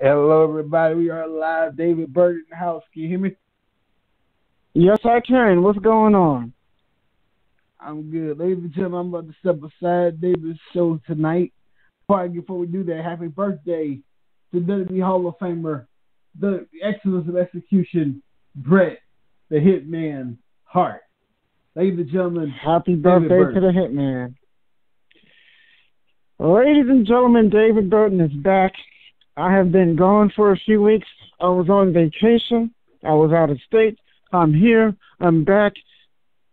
Hello, everybody. We are live. David Burton in the house. Can you hear me? Yes, I can. What's going on? I'm good. Ladies and gentlemen, I'm about to step aside David's show tonight. Before we do that, happy birthday to WWE Hall of Famer, the excellence of execution, Bret, the Hitman Hart. Ladies and gentlemen, happy birthday to the Hitman. Ladies and gentlemen, David Burton is back. I have been gone for a few weeks. I was on vacation. I was out of state. I'm here. I'm back.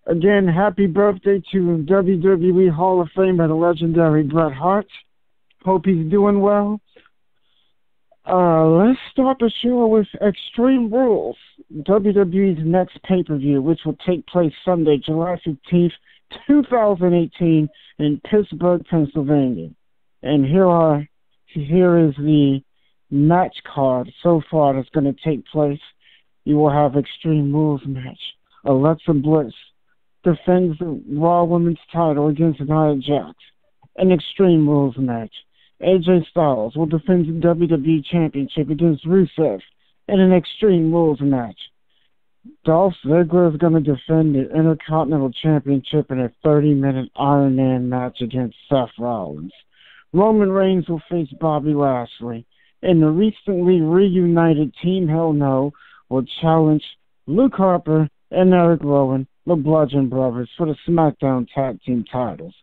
Again, happy birthday to WWE Hall of Famer, the legendary Bret Hart. Hope he's doing well. Let's start the show with Extreme Rules, WWE's next pay-per-view, which will take place Sunday, July 15th, 2018, in Pittsburgh, Pennsylvania. And here is the match card so far that's going to take place. You will have Extreme Rules match. Alexa Bliss defends the Raw Women's title against Nia Jax. An Extreme Rules match. AJ Styles will defend the WWE Championship against Rusev in an Extreme Rules match. Dolph Ziggler is going to defend the Intercontinental Championship in a 30-minute Iron Man match against Seth Rollins. Roman Reigns will face Bobby Lashley, and the recently reunited Team Hell No will challenge Luke Harper and Eric Rowan, the Bludgeon Brothers, for the SmackDown Tag Team titles.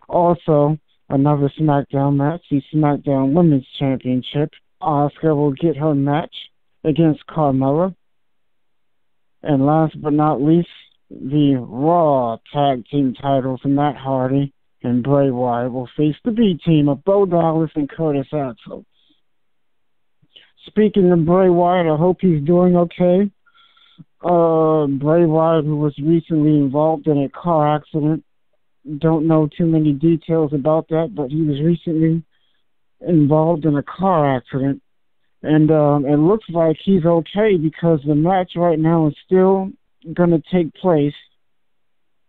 Also, another SmackDown match, the SmackDown Women's Championship. Asuka will get her match against Carmella. And last but not least, the Raw Tag Team titles, Matt Hardy and Bray Wyatt will face the B Team of Bo Dallas and Curtis Axel. Speaking of Bray Wyatt, I hope he's doing okay. Bray Wyatt, who was recently involved in a car accident, don't know too many details about that, but he was recently involved in a car accident. And it looks like he's okay because the match right now is still going to take place.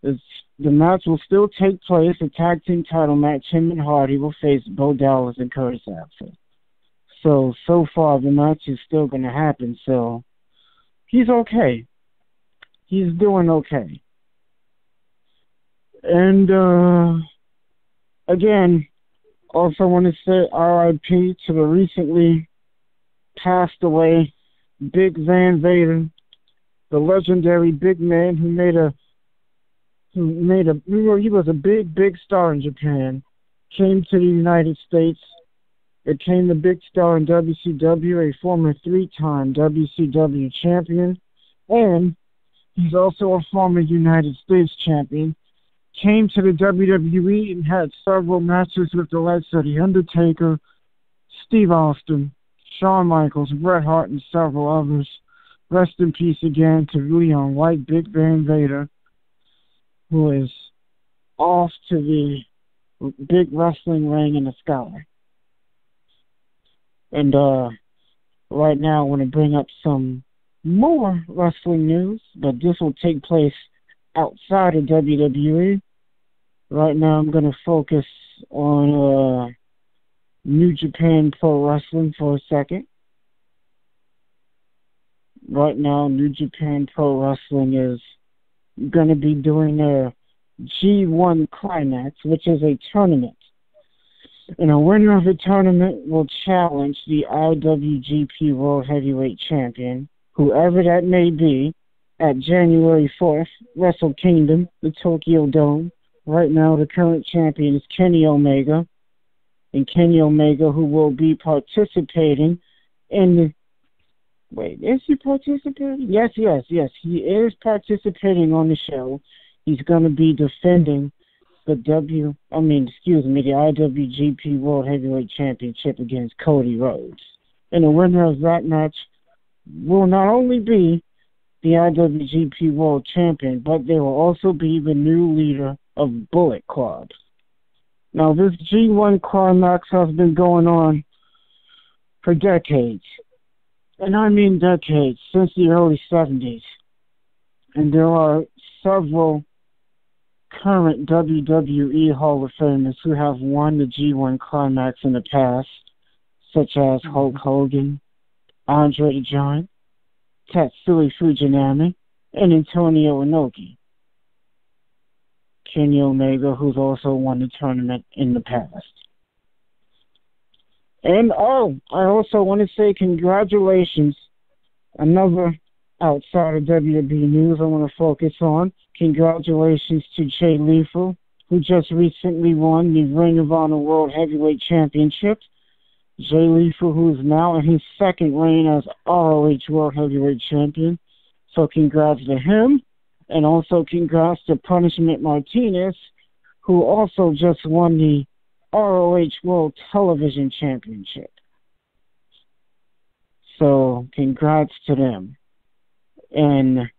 The match will still take place, a tag team title match. Him and Hardy will face Bo Dallas and Curtis Axel. So far, the match is still going to happen, so he's okay. He's doing okay. And, again, also want to say R.I.P. to the recently passed away Big Van Vader, the legendary big man he was a big star in Japan, came to the United States, became a big star in WCW, a former 3-time WCW champion, and he's also a former United States champion. Came to the WWE and had several matches with the likes of The Undertaker, Steve Austin, Shawn Michaels, Bret Hart, and several others. Rest in peace again to Leon White, Big Van Vader, who is off to the big wrestling ring in the sky. And right now I want to bring up some more wrestling news, but this will take place outside of WWE. Right now I'm going to focus on New Japan Pro Wrestling for a second. Right now, New Japan Pro Wrestling is going to be doing their G1 Climax, which is a tournament. And a winner of the tournament will challenge the IWGP World Heavyweight Champion, whoever that may be, at January 4th, Wrestle Kingdom, the Tokyo Dome. Right now, the current champion is Kenny Omega. And Kenny Omega, who will be participating in the... Wait, is he participating? Yes, he is participating on the show. He's going to be defending the IWGP World Heavyweight Championship against Cody Rhodes. And the winner of that match will not only be the IWGP World Champion, but they will also be the new leader of Bullet Club. Now, this G1 Climax has been going on for decades. And I mean decades, since the early 70s. And there are several current WWE Hall of Famers who have won the G1 Climax in the past, such as Hulk Hogan, Andre the Giant, Tatsui Fujinami, and Antonio Inoki. Kenny Omega, who's also won the tournament in the past. And I also want to say congratulations. Another outside of WWE news I want to focus on. Congratulations to Jay Lethal, who just recently won the Ring of Honor World Heavyweight Championship. Jay Lethal, who is now in his second reign as ROH World Heavyweight Champion. So congrats to him. And also congrats to Punishment Martinez, who also just won the ROH World Television Championship. So congrats to them. And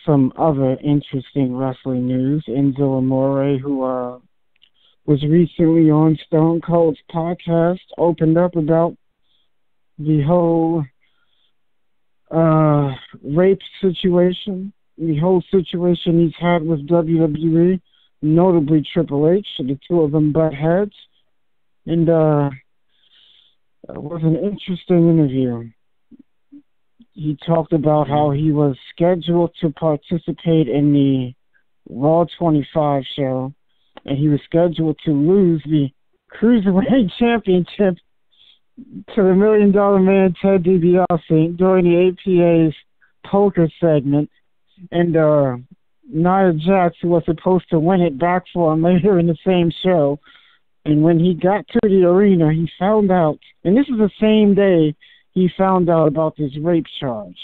some other interesting wrestling news. Enzo Amore, who was recently on Stone Cold's podcast, opened up about the whole rape situation, the whole situation he's had with WWE, notably Triple H. The two of them butt heads. And it was an interesting interview. He talked about how he was scheduled to participate in the Raw 25 show, and he was scheduled to lose the Cruiserweight Championship to the $1 Million Man Ted DiBiase during the APA's poker segment, and Nia Jax, who was supposed to win it back for him later in the same show. And when he got to the arena, he found out, and this is the same day he found out about this rape charge.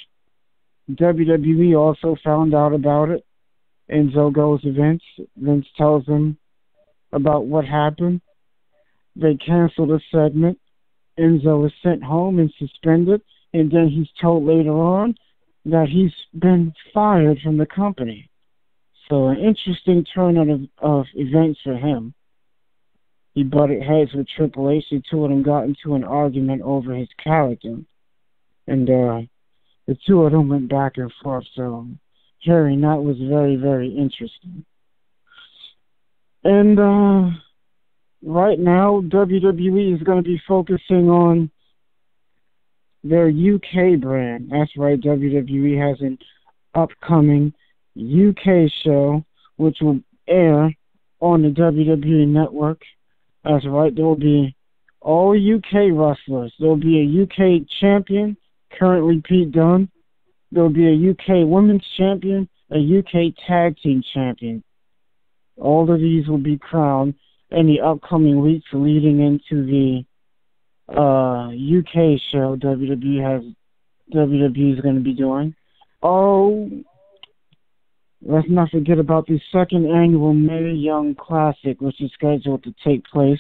WWE also found out about it. Enzo goes to Vince. Vince tells him about what happened. They cancel the segment. Enzo is sent home and suspended, and then he's told later on that he's been fired from the company. So an interesting turn of events for him. He butted heads with Triple H. The two of them got into an argument over his character. And the two of them went back and forth. So hearing that was very, very interesting. And right now, WWE is going to be focusing on their UK brand. That's right, WWE has an upcoming UK show, which will air on the WWE Network. That's right, there will be all UK wrestlers. There will be a UK champion, currently Pete Dunne. There will be a UK women's champion, a UK tag team champion. All of these will be crowned in the upcoming weeks leading into the UK show WWE is going to be doing. Oh, let's not forget about the second annual Mae Young Classic, which is scheduled to take place.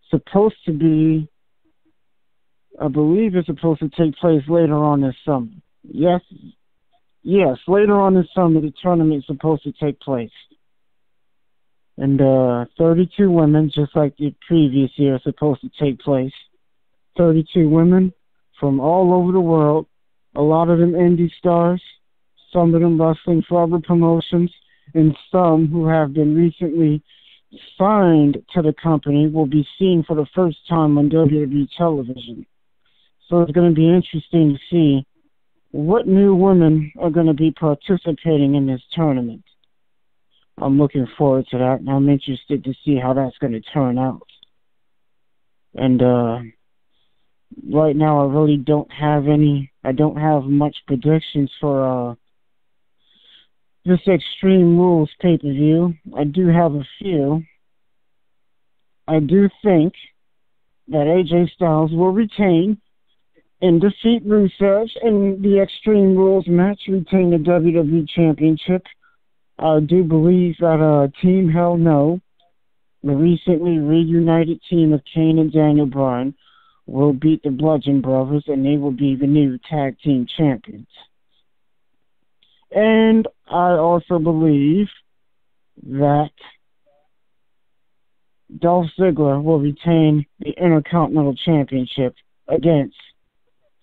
Supposed to be, I believe it's supposed to take place later on this summer. Yes, later on this summer the tournament is supposed to take place. And 32 women, just like the previous year, are supposed to take place. 32 women from all over the world, a lot of them indie stars, some of them wrestling for other promotions, and some who have been recently signed to the company will be seen for the first time on WWE television. So it's going to be interesting to see what new women are going to be participating in this tournament. I'm looking forward to that, and I'm interested to see how that's going to turn out. And right now I really don't have much predictions for this Extreme Rules pay-per-view. I do have a few. I do think that AJ Styles will retain and defeat Rusev in the Extreme Rules match, retain the WWE Championship. I do believe that Team Hell No, the recently reunited team of Kane and Daniel Bryan, will beat the Bludgeon Brothers, and they will be the new tag team champions. And I also believe that Dolph Ziggler will retain the Intercontinental Championship against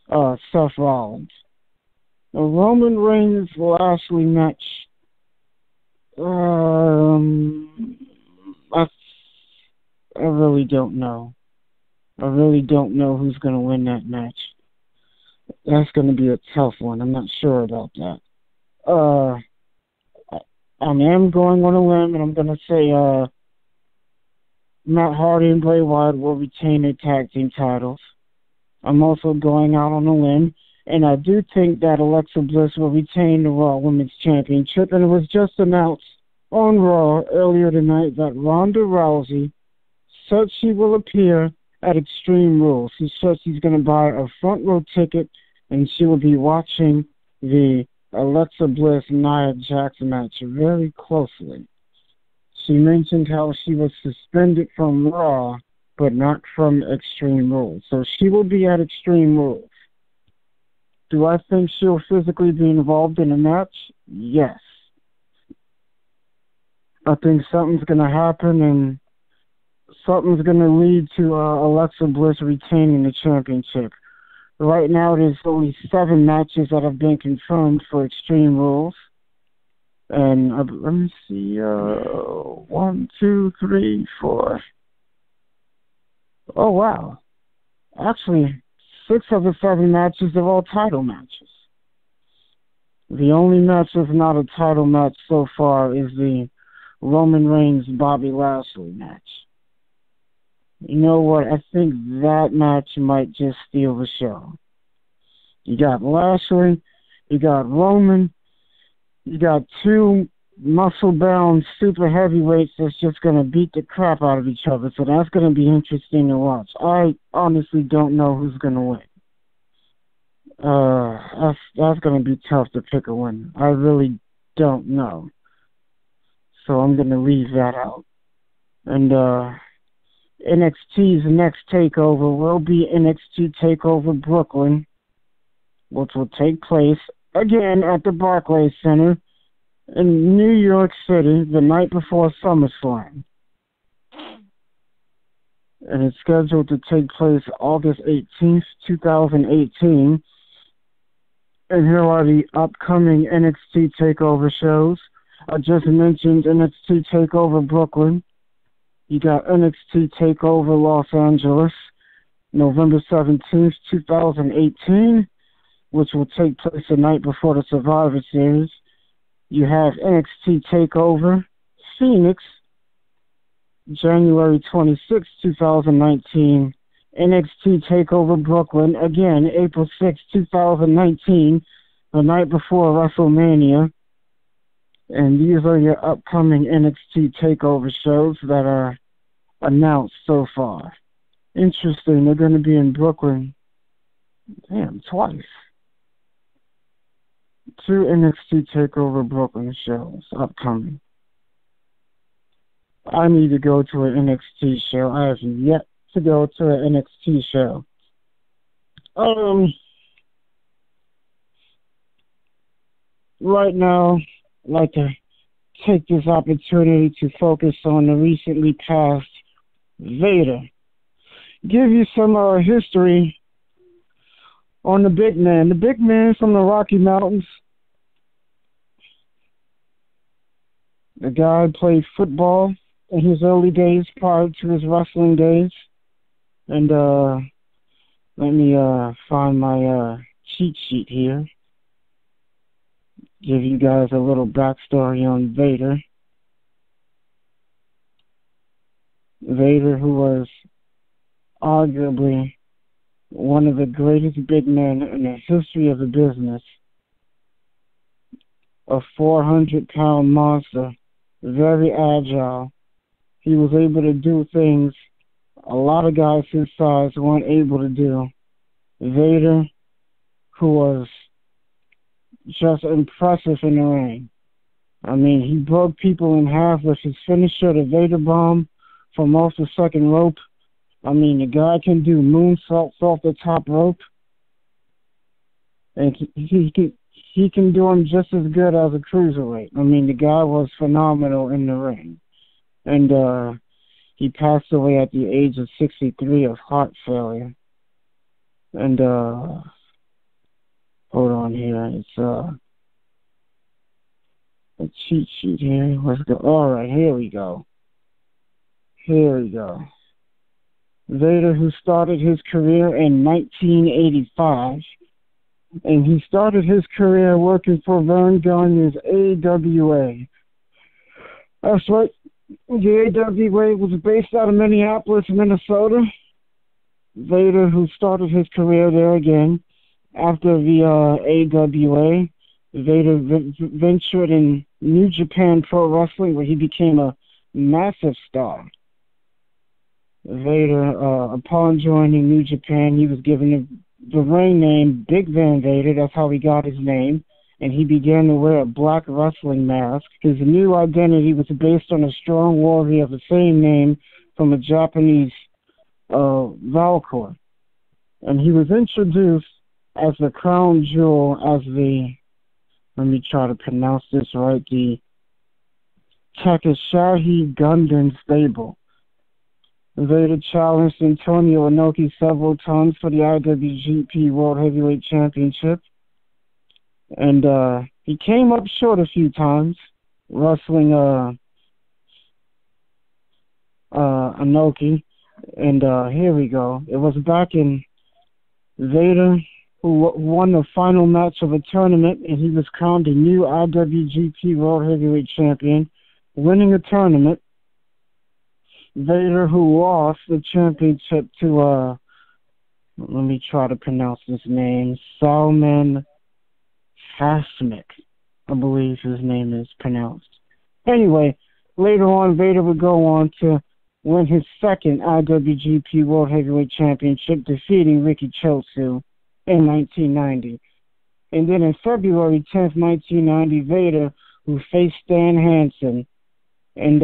Seth Rollins. The Roman Reigns Lashley match, I really don't know. I really don't know who's going to win that match. That's going to be a tough one. I'm not sure about that. I am going on a limb, and I'm going to say Matt Hardy and Bray Wyatt will retain their tag team titles. I'm also going out on a limb, and I do think that Alexa Bliss will retain the Raw Women's Championship, and it was just announced on Raw earlier tonight that Ronda Rousey said she will appear at Extreme Rules. She said she's going to buy a front row ticket, and she will be watching the Alexa Bliss Nia Jax match very closely. She mentioned how she was suspended from Raw, but not from Extreme Rules. So she will be at Extreme Rules. Do I think she'll physically be involved in a match? Yes. I think something's going to happen, and something's going to lead to Alexa Bliss retaining the championship. Right now, there's only 7 matches that have been confirmed for Extreme Rules. And let me see, 1, 2, 3, 4. Oh, wow. Actually, 6 of the 7 matches are all title matches. The only match that's not a title match so far is the Roman Reigns-Bobby Lashley match. You know what? I think that match might just steal the show. You got Lashley, you got Roman, you got 2 muscle-bound super heavyweights that's just going to beat the crap out of each other. So that's going to be interesting to watch. I honestly don't know who's going to win. That's going to be tough to pick a winner. I really don't know. So I'm going to leave that out. And NXT's next takeover will be NXT TakeOver Brooklyn, which will take place again at the Barclays Center in New York City the night before SummerSlam. And it's scheduled to take place August 18th, 2018. And here are the upcoming NXT TakeOver shows. I just mentioned NXT TakeOver Brooklyn. You got NXT TakeOver Los Angeles, November 17th, 2018, which will take place the night before the Survivor Series. You have NXT TakeOver Phoenix, January 26, 2019. NXT TakeOver Brooklyn, again, April 6, 2019, the night before WrestleMania. And these are your upcoming NXT TakeOver shows that are announced so far. Interesting, they're going to be in Brooklyn, twice. 2 NXT TakeOver Brooklyn shows upcoming. I need to go to an NXT show. I have yet to go to an NXT show. Right now, I'd like to take this opportunity to focus on the recently passed Vader. Give you some history on the big man. The big man from the Rocky Mountains. The guy played football in his early days prior to his wrestling days. And let me find my cheat sheet here. Give you guys a little backstory on Vader. Vader, who was arguably one of the greatest big men in the history of the business. A 400-pound monster, very agile. He was able to do things a lot of guys his size weren't able to do. Vader, who was just impressive in the ring. I mean, he broke people in half with his finisher, the Vader Bomb, from off the second rope. I mean, the guy can do moonsaults off the top rope. And he can do them just as good as a cruiserweight. I mean, the guy was phenomenal in the ring. And he passed away at the age of 63 of heart failure. And hold on here. It's a cheat sheet here. Let's go. All right, here we go. Vader, who started his career in 1985, and he started his career working for Vern Gagne's AWA. That's right. The AWA was based out of Minneapolis, Minnesota. Vader, who started his career there again after the AWA, Vader ventured in New Japan Pro Wrestling, where he became a massive star. Vader, upon joining New Japan, he was given the ring name Big Van Vader. That's how he got his name. And he began to wear a black wrestling mask. His new identity was based on a strong warrior of the same name from a Japanese Valkyrie. And he was introduced as the crown jewel, as the, let me try to pronounce this right, the Takeshahi Gundam stable. Vader challenged Antonio Inoki several times for the IWGP World Heavyweight Championship. And he came up short a few times, wrestling Inoki. And here we go. It was back in Vader, who won the final match of a tournament, and he was crowned a new IWGP World Heavyweight Champion, winning a tournament. Vader, who lost the championship to, let me try to pronounce his name, Salman Hasmik, I believe his name is pronounced. Anyway, later on, Vader would go on to win his second IWGP World Heavyweight Championship, defeating Riki Chotsu in 1990. And then on February 10th, 1990, Vader, who faced Stan Hansen, and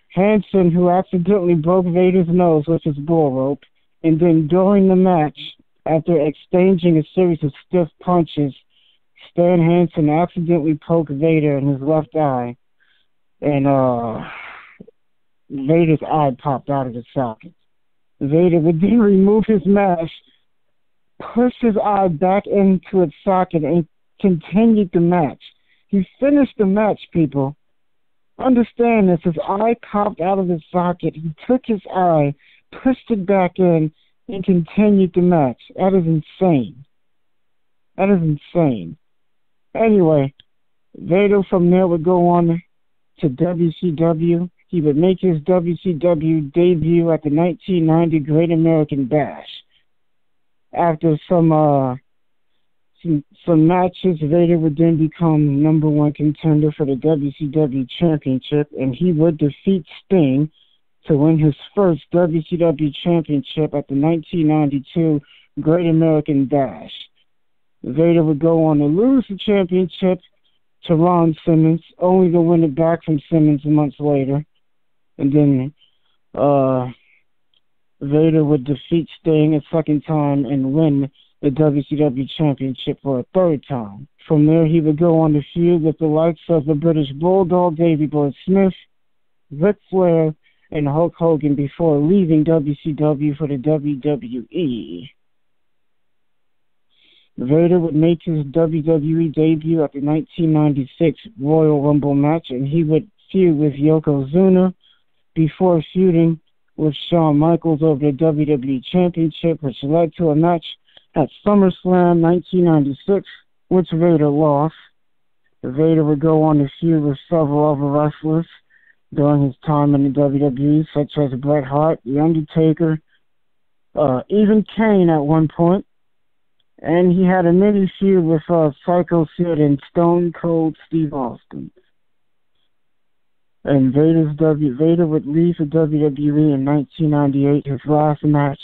Hansen, who accidentally broke Vader's nose with his bull rope, and then during the match, after exchanging a series of stiff punches, Stan Hansen accidentally poked Vader in his left eye, and Vader's eye popped out of the socket. Vader would then remove his mask, push his eye back into its socket, and continued the match. He finished the match, people. Understand this, his eye popped out of his socket. He took his eye, pushed it back in, and continued the match. That is insane. That is insane. Anyway, Vader from there would go on to WCW. He would make his WCW debut at the 1990 Great American Bash. After some matches, Vader would then become number one contender for the WCW Championship, and he would defeat Sting to win his first WCW Championship at the 1992 Great American Bash. Vader would go on to lose the championship to Ron Simmons, only to win it back from Simmons months later. And then Vader would defeat Sting a second time and win the WCW Championship for a third time. From there, he would go on to feud with the likes of the British Bulldog, Davey Boy Smith, Ric Flair, and Hulk Hogan before leaving WCW for the WWE. Vader would make his WWE debut at the 1996 Royal Rumble match, and he would feud with Yokozuna before feuding with Shawn Michaels over the WWE Championship, which led to a match at SummerSlam 1996, which Vader lost. Vader would go on to feud with several other wrestlers during his time in the WWE, such as Bret Hart, The Undertaker, even Kane at one point. And he had a mini feud with Psycho Sid and Stone Cold Steve Austin. And Vader would leave the WWE in 1998. His last match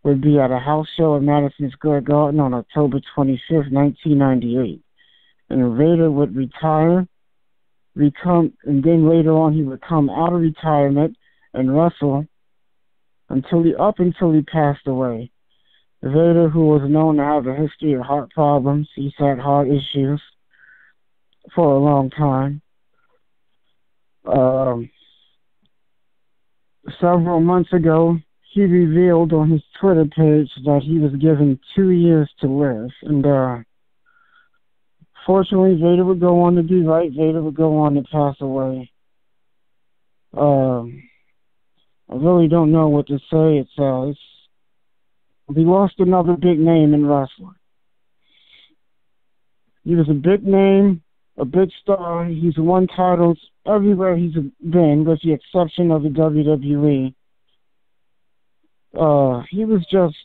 would be at a house show at Madison Square Garden on October 25th, 1998. And Vader would retire, and then later on he would come out of retirement and wrestle until he passed away. Vader, who was known to have a history of heart problems, he's had heart issues for a long time. Several months ago, he revealed on his Twitter page that he was given 2 years to live. And fortunately, Vader would go on to do right. Vader would go on to pass away. I really don't know what to say. We lost another big name in wrestling. He was a big name, a big star. He's won titles everywhere he's been, with the exception of the WWE. He was just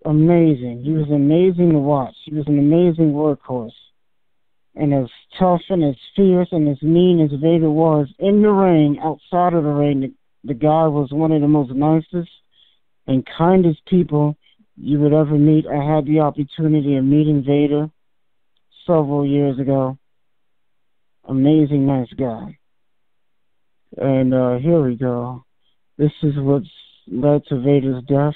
amazing. He was amazing to watch. He was an amazing workhorse. And as tough and as fierce and as mean as Vader was in the ring, outside of the ring, the guy was one of the most nicest and kindest people you would ever meet. I had the opportunity of meeting Vader several years ago. Amazing, nice guy. And here we go. This is what's led to Vader's death,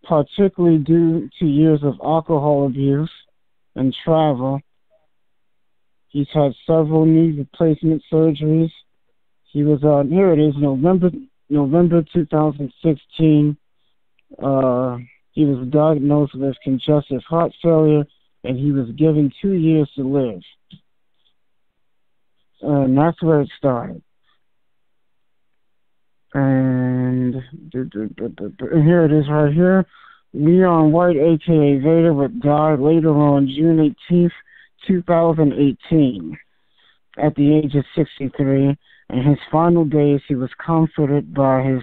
particularly due to years of alcohol abuse and travel. He's had several knee replacement surgeries. He was here it is, November 2016. He was diagnosed with congestive heart failure, and he was given 2 years to live. And that's where it started. And here it is right here. Leon White, a.k.a. Vader, would die later on June 18th, 2018, at the age of 63. In his final days, he was comforted by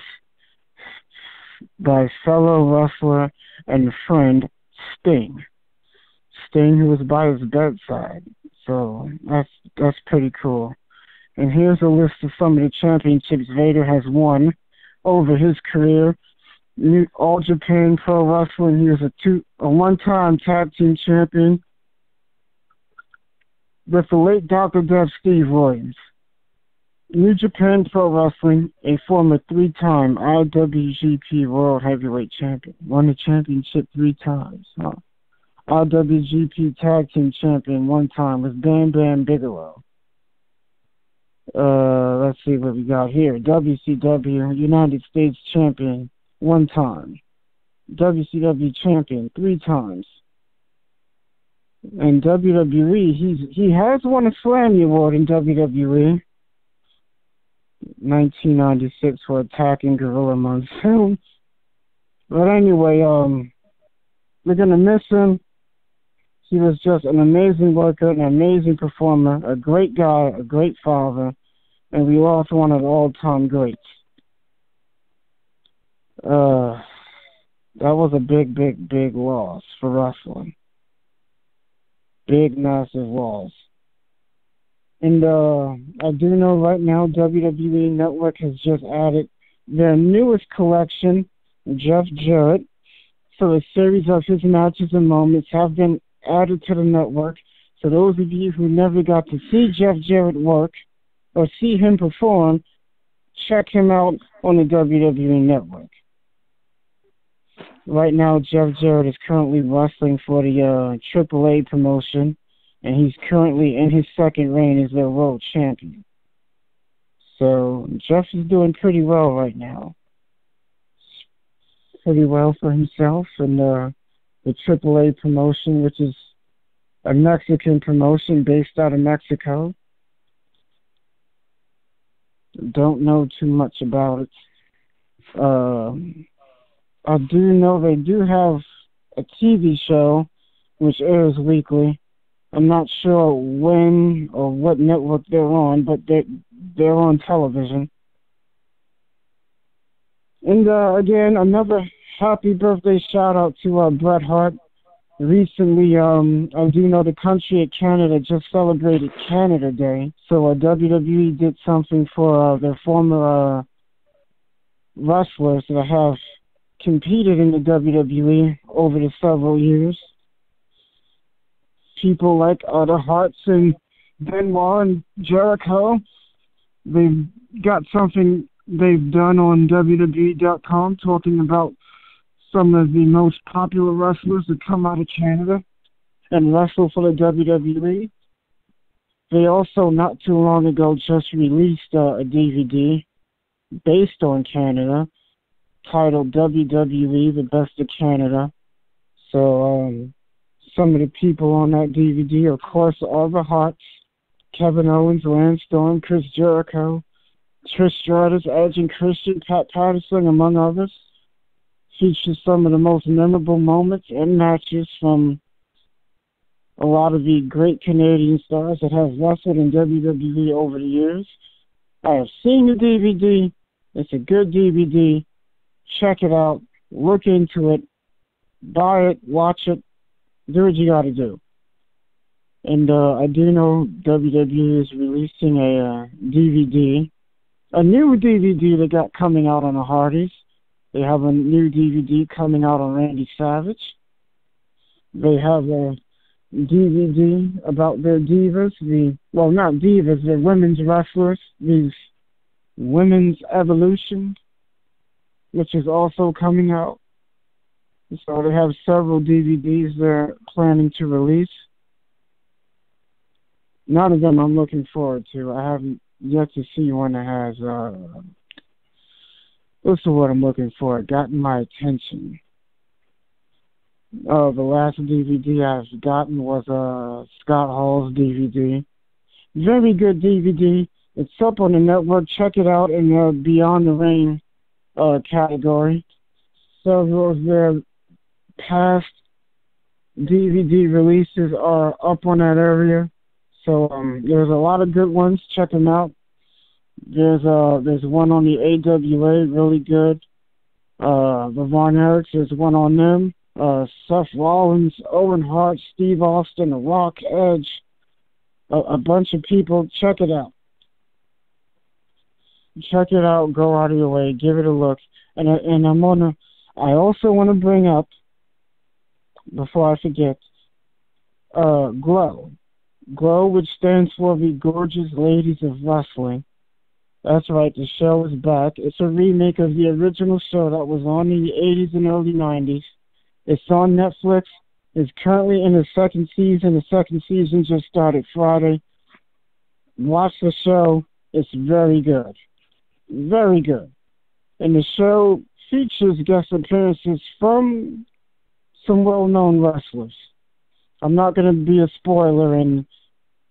fellow wrestler and friend Sting, who was by his bedside. So that's pretty cool. And here's a list of some of the championships Vader has won over his career. All Japan Pro Wrestling, he was a one-time tag team champion with the late Dr. Dev Steve Williams. New Japan Pro Wrestling, a former 3-time IWGP World Heavyweight Champion. Won the championship 3 times. IWGP Tag Team Champion 1 time with Bam Bam Bigelow. Let's see what we got here. WCW United States Champion 1 time. WCW Champion 3 times. And WWE, he has won a Slammy Award in WWE. 1996 for attacking Gorilla Monsoon. But anyway, we're gonna miss him. He was just an amazing worker, an amazing performer, a great guy, a great father, and we lost one of the all-time greats. That was a big loss for wrestling. Big, massive loss. And I do know right now WWE Network has just added their newest collection, Jeff Jarrett. So a series of his matches and moments have been added to the network. So those of you who never got to see Jeff Jarrett work or see him perform, check him out on the WWE Network. Right now, Jeff Jarrett is currently wrestling for the AAA promotion, and he's currently in his second reign as their world champion. So Jeff is doing pretty well right now. Pretty well for himself, and the AAA promotion, which is a Mexican promotion based out of Mexico. Don't know too much about it. I do know they do have a TV show which airs weekly. I'm not sure when or what network they're on, but they're on television. And again, another happy birthday shout out to Bret Hart. Recently, I do know the country of Canada just celebrated Canada Day, so WWE did something for their former wrestlers that have competed in the WWE over the several years. People like the Harts and Benoit and Jericho. They've got something they've done on WWE.com talking about some of the most popular wrestlers that come out of Canada and wrestle for the WWE. They also, not too long ago, just released a DVD based on Canada titled WWE, The Best of Canada. So some of the people on that DVD, of course, are the Harts, Kevin Owens, Lance Storm, Chris Jericho, Trish Stratus, Edge and Christian, Pat Patterson, among others. Features some of the most memorable moments and matches from a lot of the great Canadian stars that have wrestled in WWE over the years. I have seen the DVD. It's a good DVD. Check it out. Look into it. Buy it. Watch it. Do what you got to do. And I do know WWE is releasing a DVD, a new DVD they got coming out on the Hardys. They have a new DVD coming out on Randy Savage. They have a DVD about their divas, not divas, they're women's wrestlers, these Women's Evolution, which is also coming out. So they have several DVDs they're planning to release. None of them I'm looking forward to. I haven't yet to see one that has, this is what I'm looking for. It got my attention. The last DVD I've gotten was Scott Hall's DVD. Very good DVD. It's up on the network. Check it out in the Beyond the Ring category. Several of their past DVD releases are up on that area. So there's a lot of good ones. Check them out. There's one on the AWA, really good. The Von Erichs, there's one on them. Seth Rollins, Owen Hart, Steve Austin, The Rock, Edge, a bunch of people. Check it out. Check it out. Go out of your way. Give it a look. And I also want to bring up, before I forget, GLOW. GLOW, which stands for the Gorgeous Ladies of Wrestling. That's right, the show is back. It's a remake of the original show that was on in the 80s and early 90s. It's on Netflix. It's currently in the second season. The second season just started Friday. Watch the show. It's very good. Very good. And the show features guest appearances from some well-known wrestlers. I'm not going to be a spoiler and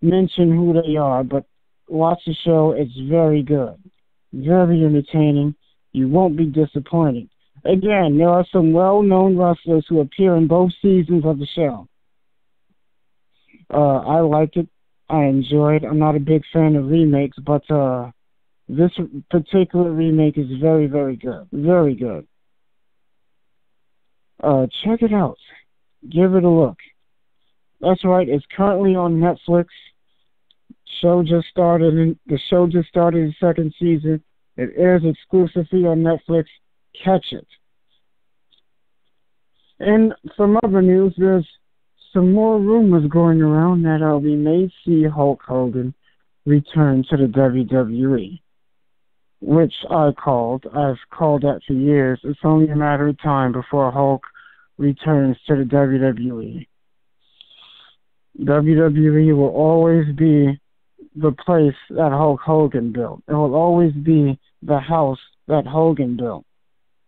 mention who they are, but watch the show. It's very good. Very entertaining. You won't be disappointed. Again, there are some well-known wrestlers who appear in both seasons of the show. I like it. I enjoy it. I'm not a big fan of remakes, but this particular remake is very, very good. Very good. Check it out. Give it a look. That's right. It's currently on Netflix. The show just started the second season. It airs exclusively on Netflix. Catch it. And some other news, there's some more rumors going around that we may see Hulk Hogan return to the WWE, which I've called that for years. It's only a matter of time before Hulk returns to the WWE. WWE will always be the place that Hulk Hogan built. It will always be the house that Hogan built.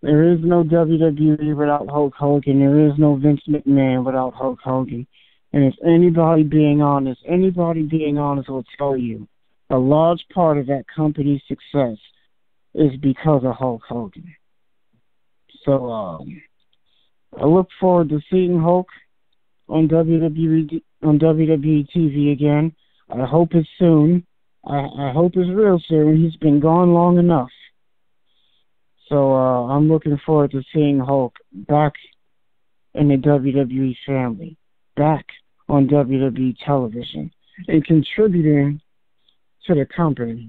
There is no WWE without Hulk Hogan. There is no Vince McMahon without Hulk Hogan. And if anybody being honest will tell you a large part of that company's success is because of Hulk Hogan. So I look forward to seeing Hulk on WWE TV again. I hope it's soon. I hope it's real soon. He's been gone long enough. So I'm looking forward to seeing Hulk back in the WWE family, back on WWE television, and contributing to the company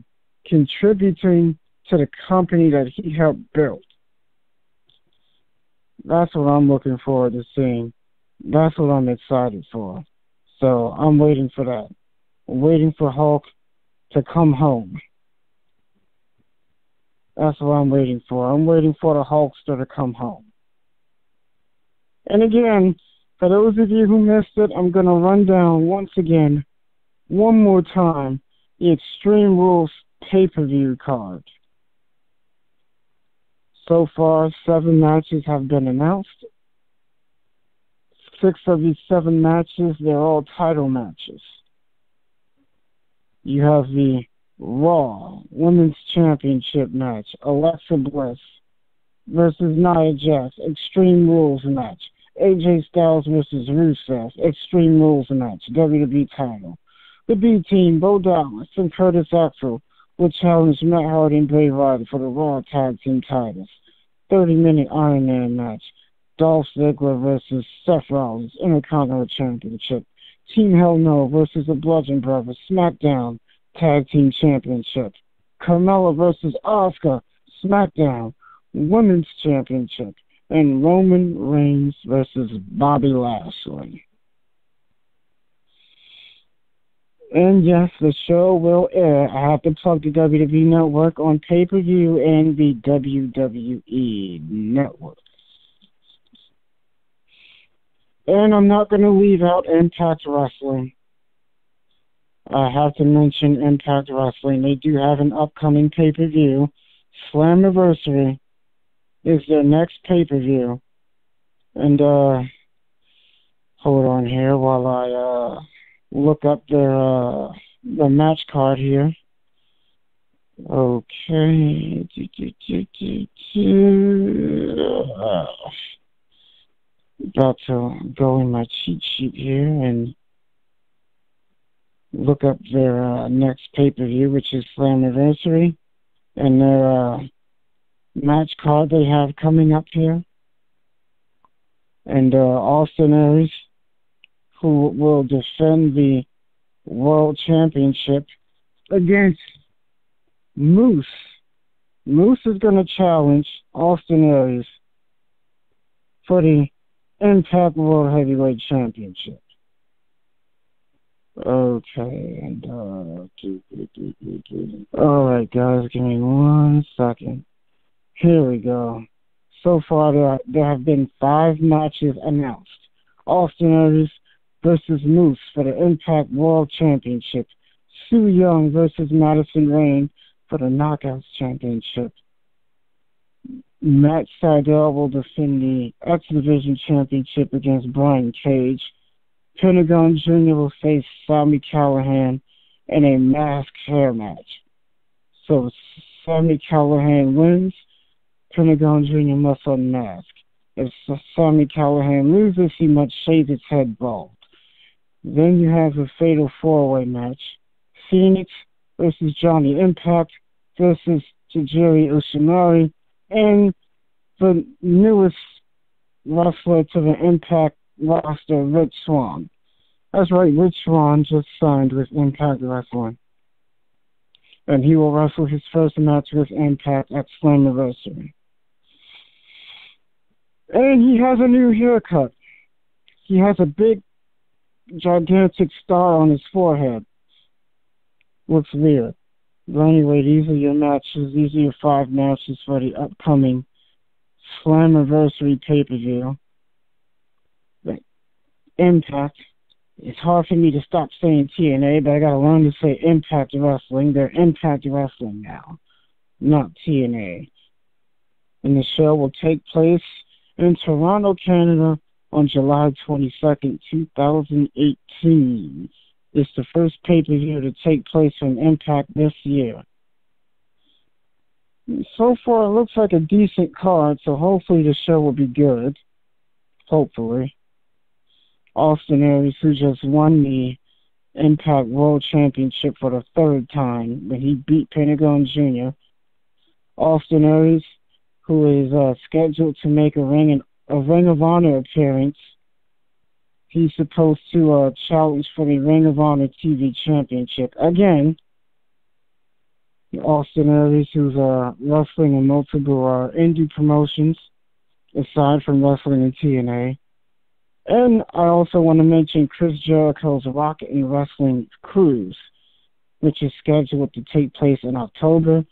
that he helped build. That's what I'm looking forward to seeing. That's what I'm excited for. So I'm waiting for that. I'm waiting for Hulk to come home. That's what I'm waiting for. I'm waiting for the Hulkster to come home. And again, for those of you who missed it, I'm going to run down once again, one more time, the Extreme Rules pay-per-view card. So far, 7 matches have been announced. 6 of these 7 matches, they're all title matches. You have the Raw Women's Championship match, Alexa Bliss versus Nia Jax, Extreme Rules match. AJ Styles versus Rusev, Extreme Rules match, WWE title. The B Team, Bo Dallas and Curtis Axel will challenge Matt Hardy and Bray Wyatt for the Raw Tag Team titles. 30-minute Iron Man match. Dolph Ziggler versus Seth Rollins, Intercontinental Championship. Team Hell No versus the Bludgeon Brothers, SmackDown Tag Team Championship. Carmella versus Asuka, SmackDown Women's Championship. And Roman Reigns versus Bobby Lashley. And yes, the show will air. I have to plug the WWE Network on pay-per-view and the WWE Network. And I'm not going to leave out Impact Wrestling. I have to mention Impact Wrestling. They do have an upcoming pay-per-view. Slammiversary is their next pay-per-view. And, hold on here while I, look up their match card here. Okay. About to go in my cheat sheet here and look up their next pay-per-view, which is Slammiversary, and their match card they have coming up here. And Austin Aries, who will defend the World Championship against Moose. Moose is going to challenge Austin Aries for the Impact World Heavyweight Championship. Okay, and alright guys, give me 1 second. Here we go. So far there have been 5 matches announced. Austin Aries versus Moose for the Impact World Championship. Su Yung versus Madison Rayne for the Knockouts Championship. Matt Sydal will defend the X Division Championship against Brian Cage. Pentagon Jr. will face Sami Callihan in a masked hair match. So Sami Callihan wins, Pentagon Jr. must unmask. If Sami Callihan loses, he must shave his head bald. Then you have a fatal 4-way match. Phoenix versus Johnny Impact versus Tajiri Ushimari, and the newest wrestler to the Impact roster, Rich Swann. That's right, Rich Swann just signed with Impact Wrestling. And he will wrestle his first match with Impact at Slammiversary. And he has a new haircut. He has a big, gigantic star on his forehead. Looks weird. But anyway, these are your matches. These are your 5 matches for the upcoming Slammiversary pay-per-view. Impact. It's hard for me to stop saying TNA, but I gotta learn to say Impact Wrestling. They're Impact Wrestling now, not TNA. And the show will take place in Toronto, Canada on July 22nd, 2018. It's the first pay-per-view to take place on Impact this year. So far, it looks like a decent card, so hopefully the show will be good. Hopefully. Austin Aries, who just won the Impact World Championship for the 3rd time when he beat Pentagon Jr. Austin Aries, who is scheduled to make a Ring of Honor appearance. He's supposed to challenge for the Ring of Honor TV Championship again. Austin Aries, who's wrestling in multiple indie promotions, aside from wrestling in TNA. And I also want to mention Chris Jericho's Rocket and Wrestling Cruise, which is scheduled to take place in October.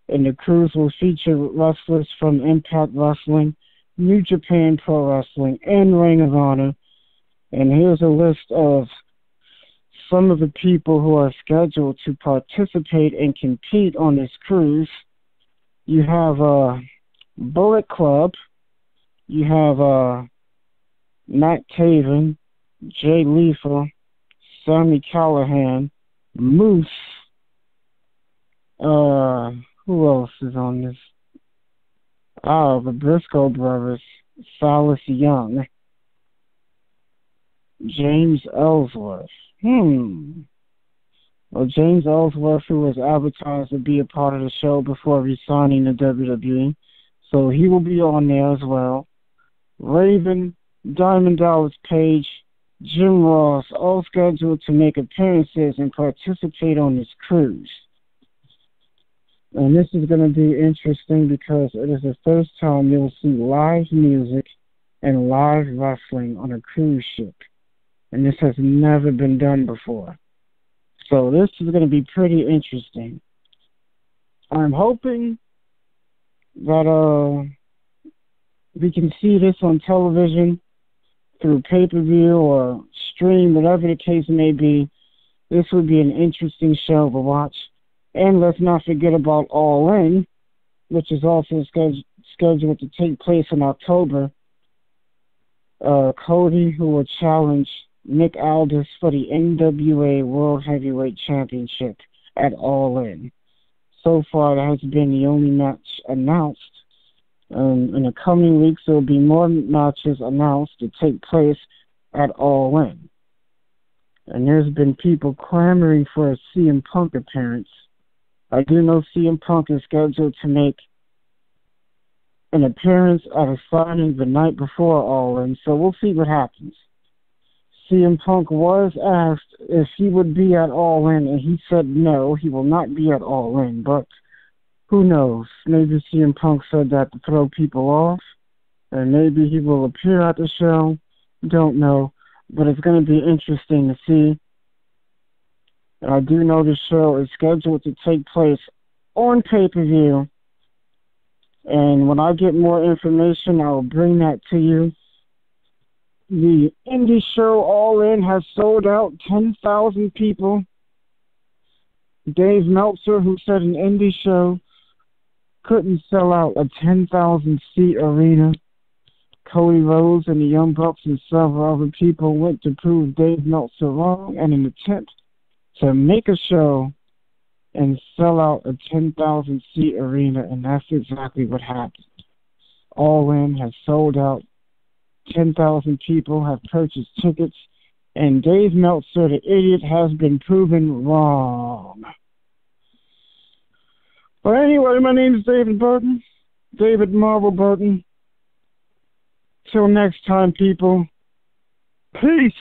And the cruise will feature wrestlers from Impact Wrestling, New Japan Pro Wrestling, and Ring of Honor. And here's a list of some of the people who are scheduled to participate and compete on this cruise. You have Bullet Club. You have Matt Taven, Jay Lethal, Sami Callihan, Moose. Who else is on this? The Briscoe brothers, Silas Young, James Ellsworth. Well, James Ellsworth, who was advertised to be a part of the show before resigning to WWE, so he will be on there as well. Raven, Diamond Dallas Page, Jim Ross, all scheduled to make appearances and participate on this cruise. And this is going to be interesting because it is the first time you'll see live music and live wrestling on a cruise ship. And this has never been done before. So this is going to be pretty interesting. I'm hoping that we can see this on television through pay-per-view or stream, whatever the case may be. This would be an interesting show to watch. And let's not forget about All In, which is also scheduled to take place in October. Cody, who will challenge Nick Aldis for the NWA World Heavyweight Championship at All In. So far, that has been the only match announced. In the coming weeks, there will be more matches announced to take place at All In. And there's been people clamoring for a CM Punk appearance. I do know CM Punk is scheduled to make an appearance at a signing the night before All In, so we'll see what happens. CM Punk was asked if he would be at All In, and he said no, he will not be at All In, but who knows? Maybe CM Punk said that to throw people off, and maybe he will appear at the show. Don't know, but it's going to be interesting to see. And I do know the show is scheduled to take place on pay-per-view, and when I get more information, I'll bring that to you. The indie show All In has sold out 10,000 people. Dave Meltzer, who said an indie show couldn't sell out a 10,000-seat arena. Cody Rhodes and the Young Bucks and several other people went to prove Dave Meltzer wrong in an attempt to make a show and sell out a 10,000-seat arena, and that's exactly what happened. All In has sold out. 10,000 people have purchased tickets, and Dave Meltzer, the idiot, has been proven wrong. But anyway, my name is David Burton, David Marvel Burton. Till next time, people, peace.